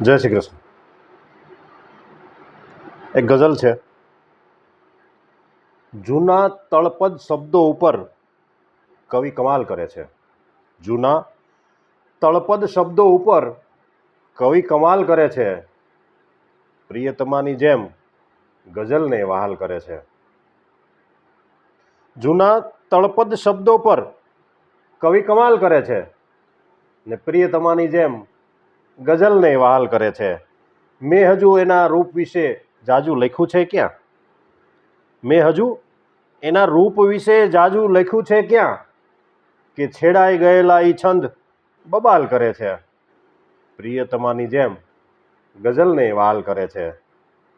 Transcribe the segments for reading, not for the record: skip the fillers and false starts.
જય શ્રી કૃષ્ણ. એક ગઝલ છે. જૂના તળપદ શબ્દો ઉપર કવિ કમાલ કરે છે. જૂના તળપદ શબ્દો ઉપર કવિ કમાલ કરે છે. પ્રિયતમાની જેમ ગઝલને વહાલ કરે છે. જૂના તળપદ શબ્દો પર કવિ કમાલ કરે છે ને પ્રિયતમાની જેમ ગઝલને વહાલ કરે છે. મેં હજુ એના રૂપ વિશે જાજુ લખ્યું છે ક્યાં? મેં હજુ એના રૂપ વિશે જાજુ લખ્યું છે ક્યાં? કે છેડાઈ ગયેલા ઈ છંદ બબાલ કરે છે. પ્રિયતમાની જેમ ગઝલને વહાલ કરે છે.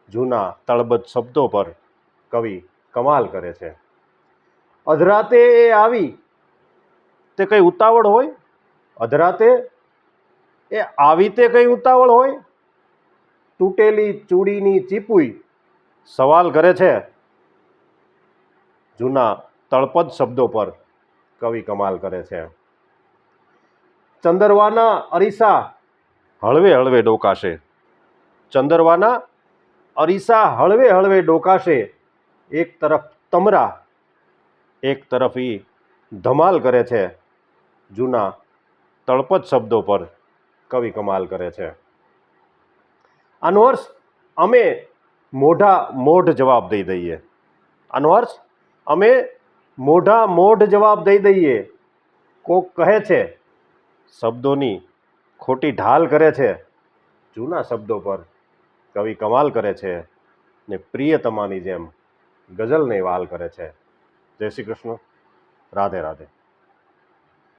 જૂના તળપદ શબ્દો પર કવિ કમાલ કરે છે. અધરાતે એ આવી તે કઈ ઉતાવળ હોય? અધરાતે એ આવી તે કઈ ઉતાવળ હોય? તૂટેલી ચૂડીની ચીપુઈ સવાલ કરે છે. જૂના તળપદ શબ્દો પર કવિ કમાલ કરે છે. ચંદરવાના અરીસા હળવે હળવે ડોકાશે. ચંદરવાના અરીસા હળવે હળવે ડોકાશે. એક તરફ તમરા, એક તરફ ઈ ધમાલ કરે છે. જૂના તળપદ શબ્દો પર કવિ કમાલ કરે છે. આનો અર્થ અમે મોઢા મોઢ જવાબ દઈ દઈએ. આનો અર્થ અમે મોઢા મોઢ જવાબ દઈ દઈએ. કોક કહે છે શબ્દોની ખોટી ઢાલ કરે છે. જૂના શબ્દો પર કવિ કમાલ કરે છે ને પ્રિયતમાની જેમ ગઝલને વહાલ કરે છે. જય શ્રી કૃષ્ણ. રાધે રાધે.